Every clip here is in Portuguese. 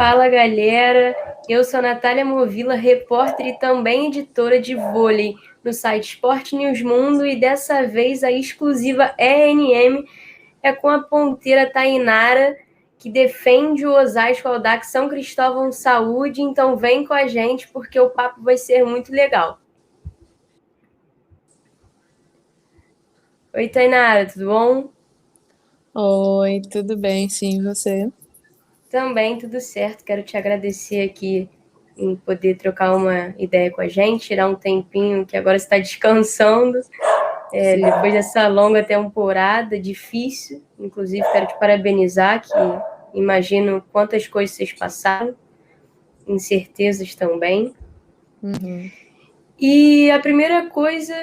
Fala, galera. Eu sou a Natália Movila, repórter e também editora de vôlei no site Sport News Mundo, e dessa vez a exclusiva ENM é com a ponteira Tainara, que defende o Osasco Audax São Cristóvão Saúde. Então vem com a gente porque o papo vai ser muito legal. Oi, Tainara, tudo bom? Oi, tudo bem? Sim, você? Também tudo certo. Quero te agradecer aqui em poder trocar uma ideia com a gente, tirar um tempinho que agora você está descansando, depois dessa longa temporada difícil. Inclusive, quero te parabenizar, que imagino quantas coisas vocês passaram, incertezas também. Uhum. E a primeira coisa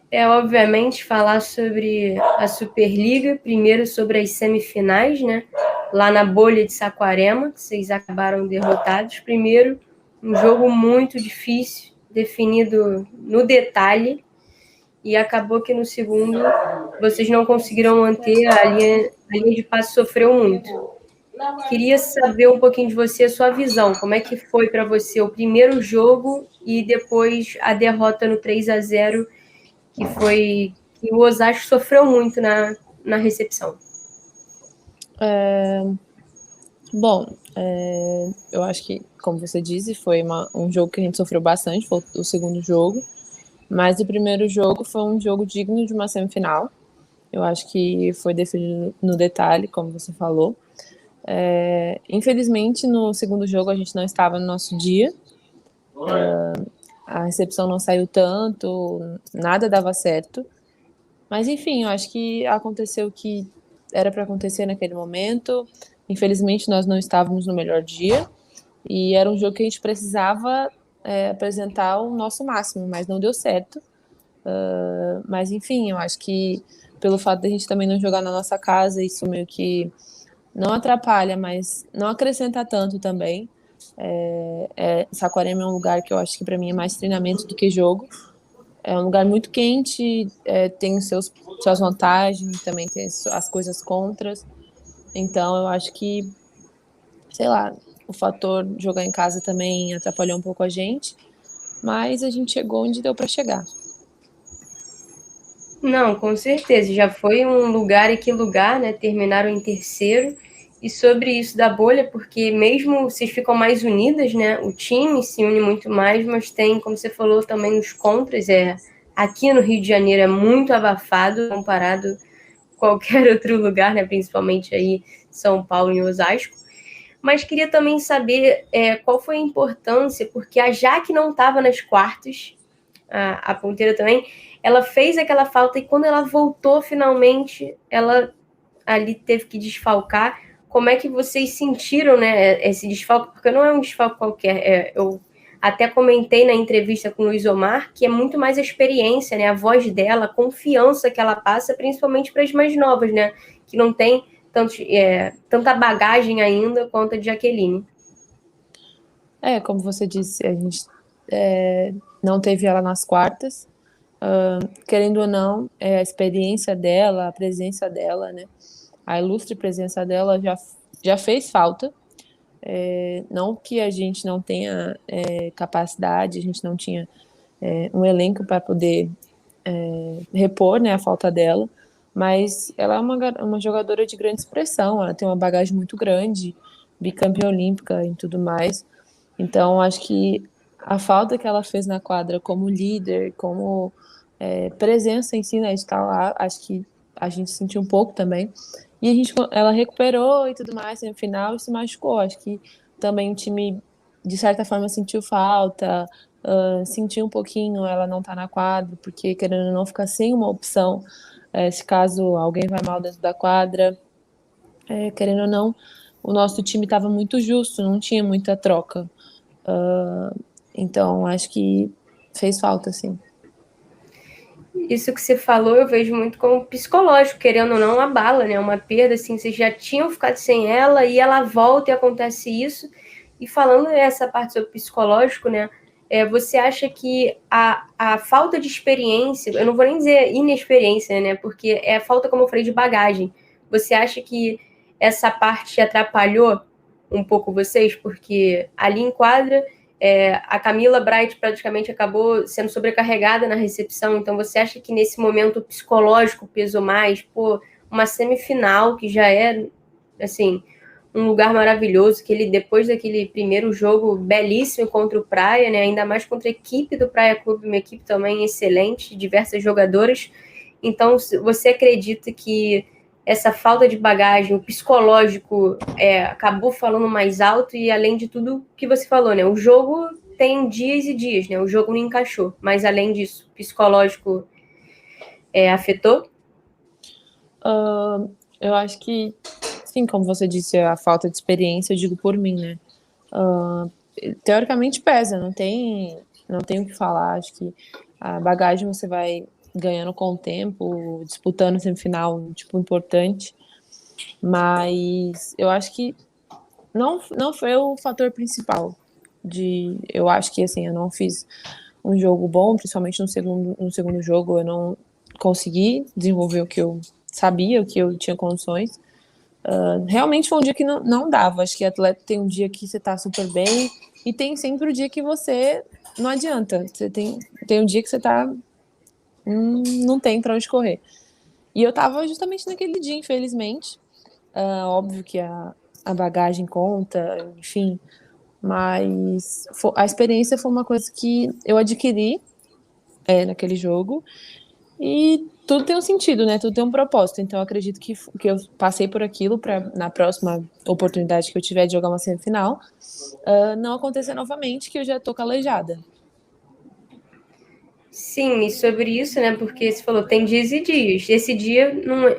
é, obviamente, falar sobre a Superliga, primeiro sobre as semifinais, né? Lá na bolha de Saquarema, que vocês acabaram derrotados. Primeiro, um jogo muito difícil, definido no detalhe, e acabou que no segundo vocês não conseguiram manter a linha de passe, sofreu muito. Queria saber um pouquinho de você, a sua visão, como é que foi para você o primeiro jogo e depois a derrota no 3-0, que foi que o Osasco sofreu muito na recepção. Bom, eu acho que, como você disse, foi um jogo que a gente sofreu bastante, foi o segundo jogo, mas o primeiro jogo foi um jogo digno de uma semifinal. Eu acho que foi definido no detalhe, como você falou. Infelizmente, no segundo jogo a gente não estava no nosso dia, a recepção não saiu tanto, nada dava certo. Mas enfim, eu acho que aconteceu o que era para acontecer naquele momento. Infelizmente, nós não estávamos no melhor dia e era um jogo que a gente precisava apresentar o nosso máximo, mas não deu certo. Mas enfim, eu acho que pelo fato de a gente também não jogar na nossa casa, isso meio que não atrapalha, mas não acrescenta tanto também. Saquarema é um lugar que eu acho que para mim é mais treinamento do que jogo. É um lugar muito quente, tem suas vantagens, também tem as coisas contras. Então, eu acho que, sei lá, o fator jogar em casa também atrapalhou um pouco a gente, mas a gente chegou onde deu para chegar. Não, com certeza, já foi um lugar e que lugar, né? Terminaram em terceiro. E sobre isso da bolha, porque mesmo vocês ficam mais unidas, né? O time se une muito mais, mas tem, como você falou, também os contras. Aqui no Rio de Janeiro é muito abafado comparado a qualquer outro lugar, né? Principalmente aí São Paulo e Osasco. Mas queria também saber qual foi a importância, porque a Jaque não estava nas quartas, a ponteira também, ela fez aquela falta e quando ela voltou finalmente, ela ali teve que desfalcar. Como é que vocês sentiram, né, esse desfalque? Porque não é um desfalque qualquer. Eu até comentei na entrevista com o Luiz Omar que é muito mais a experiência, né, a voz dela, a confiança que ela passa, principalmente para as mais novas, né, que não tem tanta bagagem ainda quanto a de Jaqueline. Como você disse, a gente não teve ela nas quartas. Querendo ou não, a experiência dela, a presença dela, né? A ilustre presença dela já fez falta. Não que a gente não tenha capacidade, a gente não tinha um elenco para poder repor, né, a falta dela, mas ela é uma jogadora de grande expressão, ela tem uma bagagem muito grande, bicampeã olímpica e tudo mais. Então, acho que a falta que ela fez na quadra como líder, como presença em si, né, de estar lá, acho que a gente sentiu um pouco também. E ela recuperou e tudo mais no final e se machucou. Acho que também o time, de certa forma, sentiu falta, sentiu um pouquinho ela não tá na quadra, porque querendo ou não ficar sem uma opção, se caso alguém vai mal dentro da quadra, querendo ou não, o nosso time estava muito justo, não tinha muita troca. Então, acho que fez falta, sim. Isso que você falou, eu vejo muito como psicológico, querendo ou não, uma bala, né? Uma perda, assim, vocês já tinham ficado sem ela e ela volta e acontece isso. E falando essa parte sobre psicológico, né? Você acha que a falta de experiência, eu não vou nem dizer inexperiência, né? Porque a falta, como eu falei, de bagagem. Você acha que essa parte atrapalhou um pouco vocês, porque ali em quadra a Camila Bright praticamente acabou sendo sobrecarregada na recepção, então você acha que nesse momento o psicológico pesou mais? Pô, uma semifinal que já é, assim, um lugar maravilhoso, que ele, depois daquele primeiro jogo belíssimo contra o Praia, né, ainda mais contra a equipe do Praia Clube, uma equipe também excelente, diversas jogadoras. Então, você acredita que essa falta de bagagem, o psicológico acabou falando mais alto e, além de tudo que você falou, né, o jogo tem dias e dias, né, o jogo não encaixou, mas além disso, o psicológico afetou? Eu acho que, sim, como você disse, a falta de experiência, eu digo por mim, né? Teoricamente pesa, não tem o que falar. Acho que a bagagem você vai ganhando com o tempo, disputando semifinal, tipo, importante. Mas eu acho que não foi o fator principal. Eu acho que, assim, eu não fiz um jogo bom, principalmente no segundo jogo, eu não consegui desenvolver o que eu sabia, o que eu tinha condições. Realmente foi um dia que não dava. Acho que atleta tem um dia que você tá super bem e tem sempre o dia que você não adianta. Você tem um dia que você tá. Não tem pra onde correr. E eu tava justamente naquele dia, infelizmente. Óbvio que a bagagem conta, enfim. Mas a experiência foi uma coisa que eu adquiri naquele jogo. E tudo tem um sentido, né? Tudo tem um propósito. Então, eu acredito que eu passei por aquilo para, na próxima oportunidade que eu tiver de jogar uma semifinal, não acontecer novamente, que eu já tô calejada. Sim, e sobre isso, né? Porque você falou, tem dias e dias. Esse dia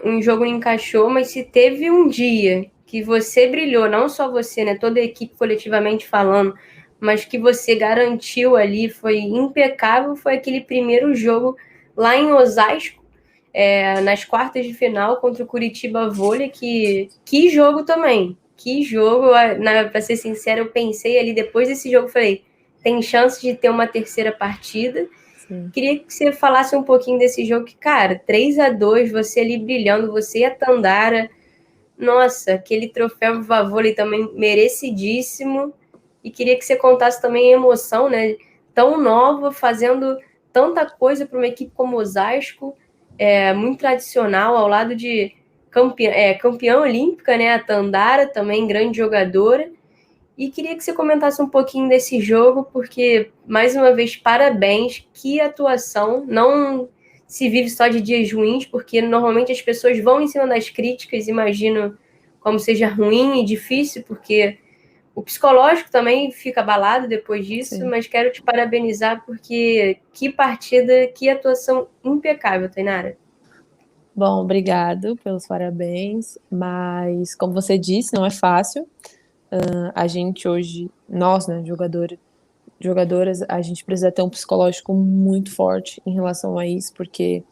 um jogo não encaixou, mas se teve um dia que você brilhou, não só você, né? Toda a equipe coletivamente falando, mas que você garantiu ali, foi impecável, foi aquele primeiro jogo lá em Osasco, nas quartas de final contra o Curitiba Vôlei, que jogo também. Que jogo, para ser sincero, eu pensei ali depois desse jogo, falei, tem chance de ter uma terceira partida. Sim. Queria que você falasse um pouquinho desse jogo que, cara, 3-2, você ali brilhando, você e a Tandara. Nossa, aquele troféu Viva Vôlei também merecidíssimo. E queria que você contasse também a emoção, né? Tão nova, fazendo tanta coisa para uma equipe como Osasco, muito tradicional, ao lado de campeã olímpica, né? A Tandara, também grande jogadora. E queria que você comentasse um pouquinho desse jogo, porque, mais uma vez, parabéns, que atuação. Não se vive só de dias ruins, porque normalmente as pessoas vão em cima das críticas, imagino como seja ruim e difícil, porque o psicológico também fica abalado depois disso, Sim. mas quero te parabenizar, porque que partida, que atuação impecável, Tainara. Bom, obrigado pelos parabéns, mas como você disse, não é fácil. A gente hoje, nós, né, jogadoras, a gente precisa ter um psicológico muito forte em relação a isso, porque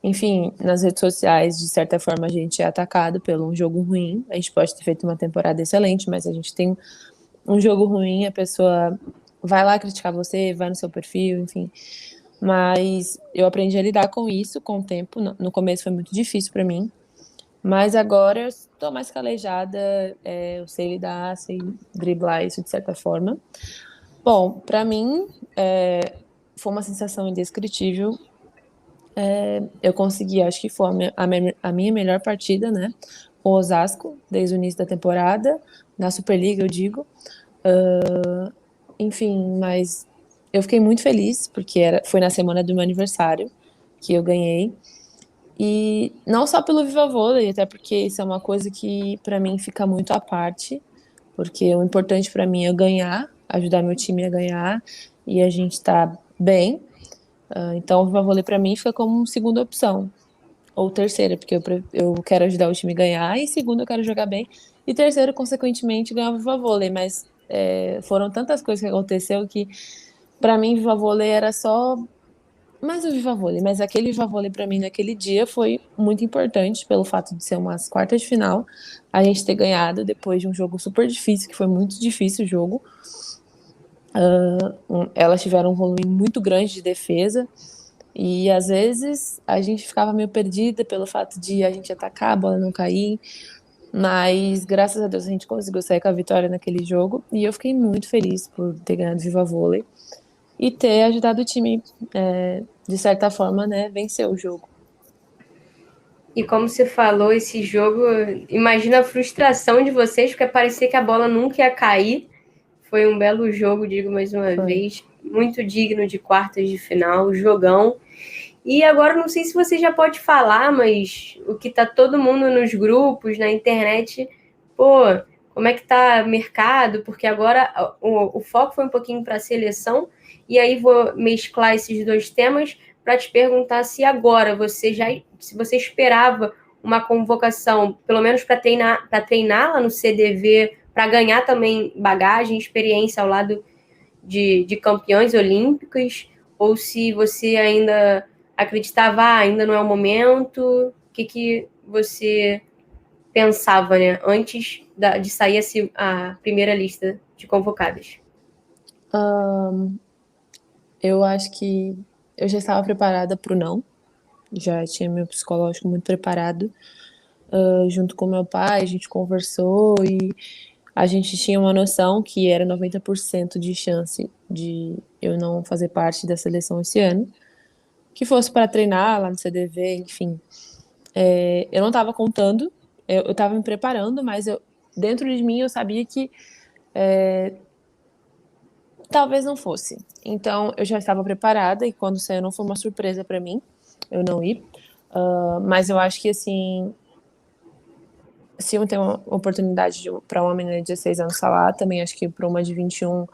enfim, nas redes sociais, de certa forma, a gente é atacado pelo um jogo ruim. A gente pode ter feito uma temporada excelente, mas a gente tem um jogo ruim, a pessoa vai lá criticar você, vai no seu perfil, enfim. Mas eu aprendi a lidar com isso com o tempo. No começo foi muito difícil para mim, mas agora eu estou mais calejada, eu sei lidar, sei driblar isso de certa forma. Bom, para mim, foi uma sensação indescritível. Eu consegui, acho que foi a minha melhor partida, né? Com o Osasco, desde o início da temporada, na Superliga, eu digo. Enfim, mas eu fiquei muito feliz, porque foi na semana do meu aniversário que eu ganhei. E não só pelo Viva Vôlei, até porque isso é uma coisa que para mim fica muito à parte, porque o importante para mim é ganhar, ajudar meu time a ganhar, e a gente tá bem. Então o Viva Vôlei para mim fica como segunda opção. Ou terceira, porque eu quero ajudar o time a ganhar, e segundo, eu quero jogar bem, e terceiro, consequentemente, ganhar o Viva Vôlei, mas foram tantas coisas que aconteceu que, para mim, Viva Vôlei era só mais o Viva Vôlei, mas aquele Viva Vôlei para mim naquele dia foi muito importante, pelo fato de ser umas quartas de final, a gente ter ganhado depois de um jogo super difícil, que foi muito difícil o jogo. Elas tiveram um volume muito grande de defesa, e às vezes a gente ficava meio perdida pelo fato de a gente atacar, a bola não cair. Mas, graças a Deus, a gente conseguiu sair com a vitória naquele jogo. E eu fiquei muito feliz por ter ganhado Viva Vôlei e ter ajudado o time, de certa forma, né, vencer o jogo. E como você falou, esse jogo, imagina a frustração de vocês, porque parecia que a bola nunca ia cair. Foi um belo jogo, digo mais uma Foi. vez, muito digno de quartas de final, jogão. E agora não sei se você já pode falar, mas o que tá todo mundo nos grupos, na internet, pô, como é que tá mercado? Porque agora o foco foi um pouquinho para a seleção, e aí vou mesclar esses dois temas para te perguntar se agora se você esperava uma convocação, pelo menos para treinar lá no CDV, para ganhar também bagagem, experiência ao lado de campeões olímpicos, ou se você ainda acreditava, ainda não é o momento, o que você pensava, né, antes de sair a primeira lista de convocadas? Eu acho que eu já estava preparada para o não, já tinha meu psicológico muito preparado. Junto com meu pai, a gente conversou e a gente tinha uma noção que era 90% de chance de eu não fazer parte da seleção esse ano, que fosse para treinar lá no CDV, enfim. Eu não estava contando, eu estava me preparando, mas dentro de mim eu sabia que talvez não fosse. Então eu já estava preparada e quando saiu não foi uma surpresa para mim eu não ir. Mas eu acho que assim, se eu tenho uma oportunidade para uma menina de 16 anos falar, também acho que para uma de 21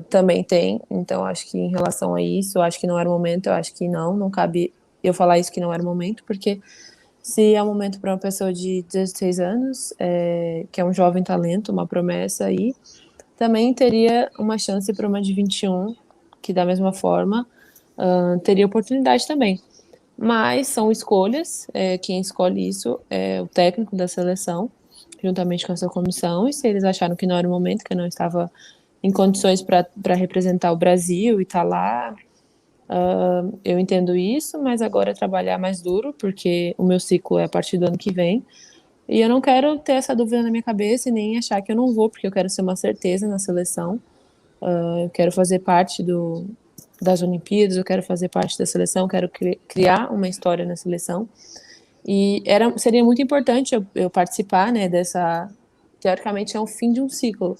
também tem. Então acho que em relação a isso, eu acho que não era o momento, eu acho que não cabe eu falar isso que não era o momento, porque se é o momento para uma pessoa de 16 anos, que é um jovem talento, uma promessa aí, também teria uma chance para uma de 21, que da mesma forma teria oportunidade também. Mas são escolhas, quem escolhe isso é o técnico da seleção, juntamente com essa comissão, e se eles acharam que não era o momento, que eu não estava em condições para representar o Brasil e estar lá, eu entendo isso, mas agora é trabalhar mais duro, porque o meu ciclo é a partir do ano que vem, e eu não quero ter essa dúvida na minha cabeça e nem achar que eu não vou, porque eu quero ser uma certeza na seleção. Eu quero fazer parte das Olimpíadas, eu quero fazer parte da seleção, eu quero criar uma história na seleção. E seria muito importante eu participar, né, dessa. Teoricamente, é um fim de um ciclo.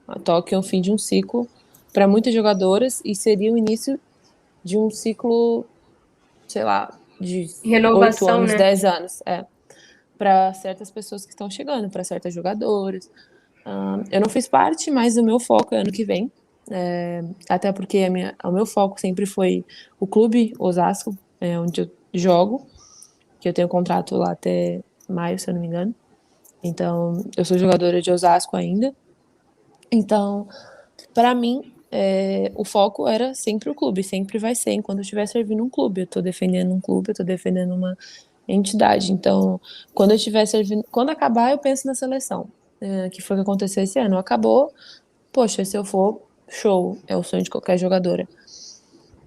A Tóquio é um fim de um ciclo para muitas jogadoras e seria o início de um ciclo, sei lá, de 8 Renovação, anos, né? 10 anos, para certas pessoas que estão chegando, para certas jogadoras. Eu não fiz parte, mas o meu foco é ano que vem. Até porque o meu foco sempre foi o clube Osasco, onde eu jogo, que eu tenho contrato lá até maio, se eu não me engano. Então, eu sou jogadora de Osasco ainda. Então, para mim, o foco era sempre o clube, sempre vai ser enquanto eu estiver servindo um clube. Eu estou defendendo um clube, eu estou defendendo uma entidade. Então, quando eu estiver servindo, quando acabar, eu penso na seleção, que foi o que aconteceu esse ano. Acabou, poxa, se eu for, show, é o sonho de qualquer jogadora.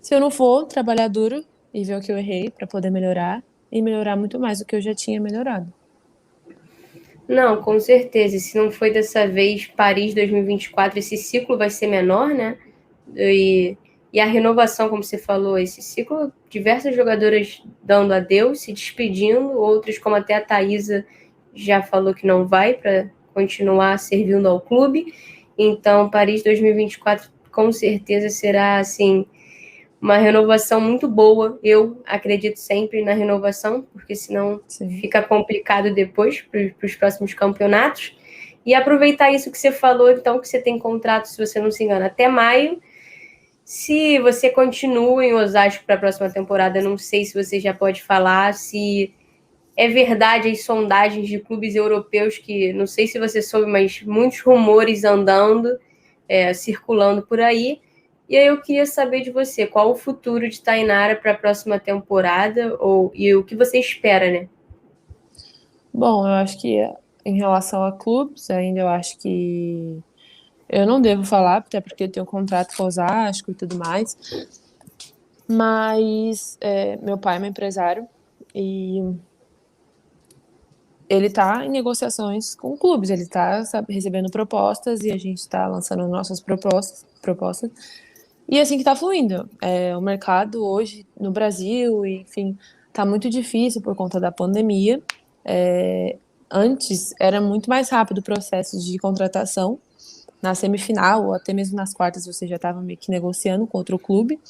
Se eu não for, trabalhar duro e ver o que eu errei para poder melhorar e melhorar muito mais do que eu já tinha melhorado. Não, com certeza. Se não foi dessa vez Paris 2024, esse ciclo vai ser menor, né? E, e a renovação, como você falou, esse ciclo, diversas jogadoras dando adeus, se despedindo, outras, como até a Thaisa, já falou que não vai para continuar servindo ao clube. Então, Paris 2024 com certeza será assim uma renovação muito boa. Eu acredito sempre na renovação, porque senão Sim. fica complicado depois para os próximos campeonatos. E aproveitar isso que você falou, então, que você tem contrato, se você não se engana, até maio. Se você continua em Osasco para a próxima temporada, não sei se você já pode falar se é verdade as sondagens de clubes europeus, que não sei se você soube, mas muitos rumores andando, circulando por aí. E aí eu queria saber de você, qual o futuro de Tainara para a próxima temporada, e o que você espera, né? Bom, eu acho que em relação a clubes, ainda eu acho que eu não devo falar, até porque eu tenho um contrato com o Osasco e tudo mais. Mas meu pai é meu empresário e ele está em negociações com clubes, ele está recebendo propostas e a gente está lançando nossas propostas. E assim que está fluindo. O mercado hoje no Brasil, enfim, está muito difícil por conta da pandemia. Antes era muito mais rápido o processo de contratação. Na semifinal ou até mesmo nas quartas você já estava meio que negociando com outro clube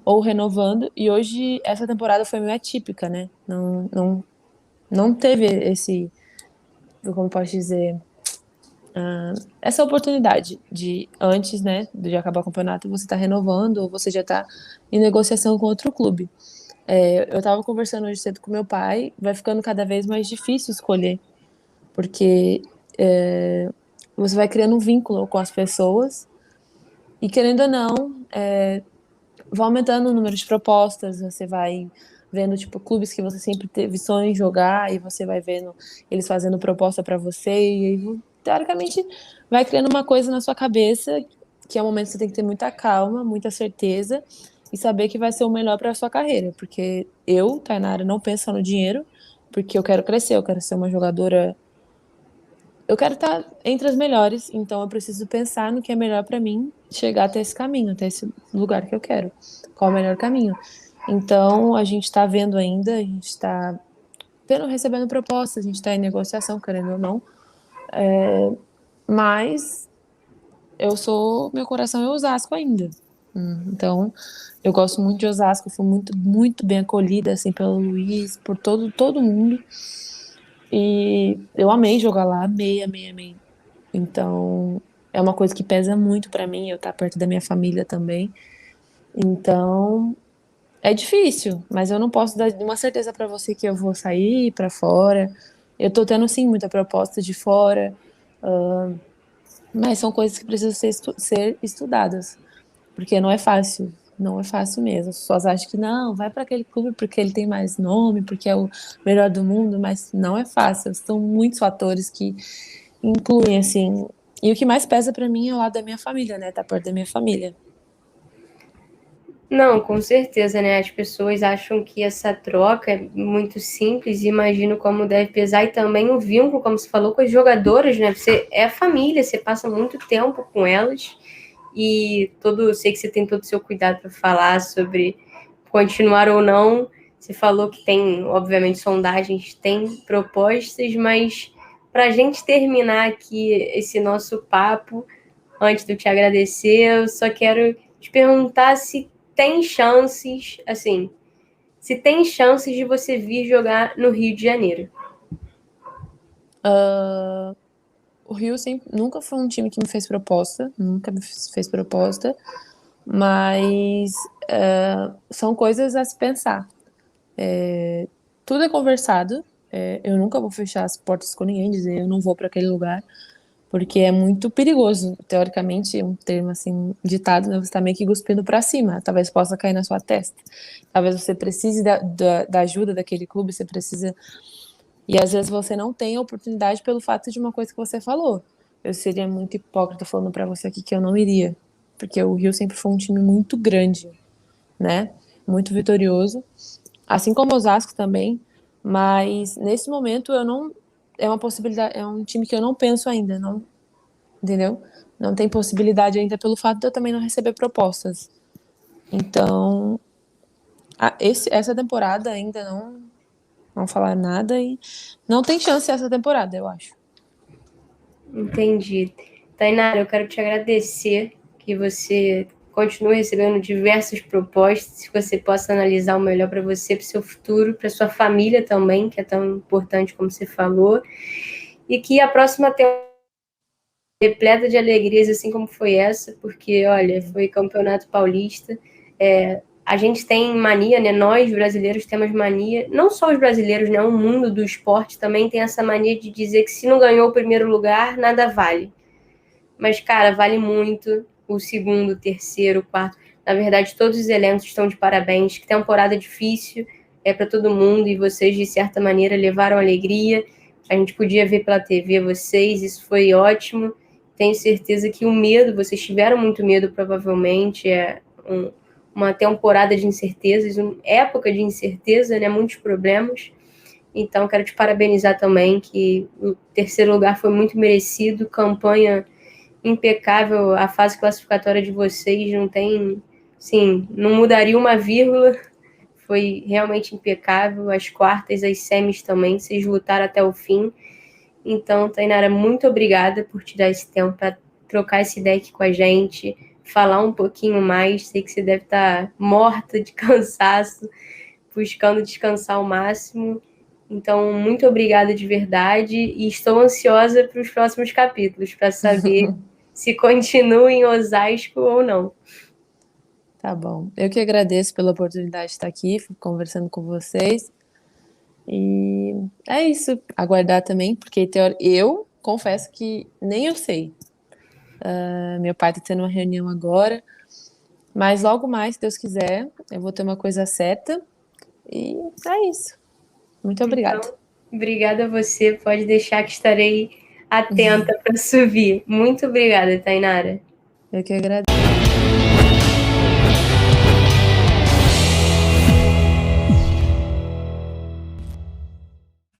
ou renovando. E hoje essa temporada foi meio atípica, né? Não teve esse, como posso dizer, essa oportunidade de antes, né, de acabar o campeonato, você tá renovando ou você já tá em negociação com outro clube. Eu tava conversando hoje cedo com meu pai, vai ficando cada vez mais difícil escolher, porque você vai criando um vínculo com as pessoas e, querendo ou não, vai aumentando o número de propostas, você vai vendo, tipo, clubes que você sempre teve sonho em jogar e você vai vendo eles fazendo proposta para você e aí, teoricamente, vai criando uma coisa na sua cabeça que é um momento que você tem que ter muita calma, muita certeza e saber que vai ser o melhor para sua carreira, porque eu, Tainara, não penso só no dinheiro, porque eu quero crescer, eu quero ser uma jogadora, eu quero estar entre as melhores, então eu preciso pensar no que é melhor para mim chegar até esse caminho, até esse lugar que eu quero. Qual é o melhor caminho? Então a gente está vendo ainda, a gente está recebendo propostas, a gente está em negociação, querendo ou não, mas meu coração é Osasco ainda. Então eu gosto muito de Osasco, fui muito, muito bem acolhida assim pelo Luiz, por todo mundo. E eu amei jogar lá, amei, amei, amei. Então, é uma coisa que pesa muito pra mim, eu estar perto da minha família também. Então, é difícil, mas eu não posso dar uma certeza pra você que eu vou sair pra fora. Eu tô tendo sim muita proposta de fora, mas são coisas que precisam ser estudadas, porque não é fácil. Não é fácil mesmo. As pessoas acham que não, vai para aquele clube porque ele tem mais nome, porque é o melhor do mundo, mas não é fácil. São muitos fatores que incluem, assim. E o que mais pesa pra mim é o lado da minha família, né? Tá perto da minha família. Não, com certeza, né? As pessoas acham que essa troca é muito simples e imagino como deve pesar e também o vínculo, como você falou, com as jogadoras, né? Você é família, você passa muito tempo com elas e sei que você tem todo o seu cuidado para falar sobre continuar ou não. Você falou que tem, obviamente, sondagens, tem propostas, mas para a gente terminar aqui esse nosso papo, antes de eu te agradecer, eu só quero te perguntar se tem chances, assim, se tem chances de você vir jogar no Rio de Janeiro. O Rio sempre, nunca foi um time que me fez proposta, nunca me fez proposta, mas são coisas a se pensar. Tudo é conversado. Eu nunca vou fechar as portas com ninguém, dizer eu não vou para aquele lugar, porque é muito perigoso. Teoricamente, um termo assim, ditado, né? Você está meio que cuspindo para cima. Talvez possa cair na sua testa. Talvez você precise da ajuda daquele clube, você precisa. E às vezes você não tem a oportunidade pelo fato de uma coisa que você falou. Eu seria muito hipócrita falando para você aqui que eu não iria, porque o Rio sempre foi um time muito grande, né? Muito vitorioso, assim como o Osasco também, mas nesse momento eu não é uma possibilidade, é um time que eu não penso ainda, não, entendeu? Não tem possibilidade ainda pelo fato de eu também não receber propostas. Então, essa temporada ainda não falar nada e não tem chance essa temporada, eu acho. Entendi. Tainara, eu quero te agradecer que você continue recebendo diversas propostas, que você possa analisar o melhor para você, para o seu futuro, para sua família também, que é tão importante como você falou, e que a próxima temporada repleta de alegrias, assim como foi essa, porque, olha, foi Campeonato Paulista. A gente tem mania, né? Nós, brasileiros, temos mania, não só os brasileiros, né? O mundo do esporte também tem essa mania de dizer que se não ganhou o primeiro lugar, nada vale. Mas, cara, vale muito o segundo, o terceiro, o quarto. Na verdade, todos os elencos estão de parabéns. Que temporada difícil para todo mundo e vocês, de certa maneira, levaram alegria. A gente podia ver pela TV vocês, isso foi ótimo. Tenho certeza que o medo, vocês tiveram muito medo, provavelmente, uma temporada de incertezas, uma época de incerteza, né? Muitos problemas. Então, quero te parabenizar também, que o terceiro lugar foi muito merecido, campanha impecável, a fase classificatória de vocês não tem, sim, não mudaria uma vírgula, foi realmente impecável, as quartas, as semis também, vocês lutaram até o fim. Então, Tainara, muito obrigada por te dar esse tempo para trocar esse deck com a gente, falar um pouquinho mais, sei que você deve estar morta de cansaço, buscando descansar ao máximo. Então, muito obrigada de verdade e estou ansiosa para os próximos capítulos, para saber se continua em Osasco ou não. Tá bom. Eu que agradeço pela oportunidade de estar aqui conversando com vocês. E é isso. Aguardar também, porque eu confesso que nem eu sei. Meu pai está tendo uma reunião agora, mas logo mais, se Deus quiser, eu vou ter uma coisa certa. E é isso. Muito obrigada. Então, obrigada a você. Pode deixar que estarei atenta para subir. Muito obrigada, Tainara. Eu que agradeço.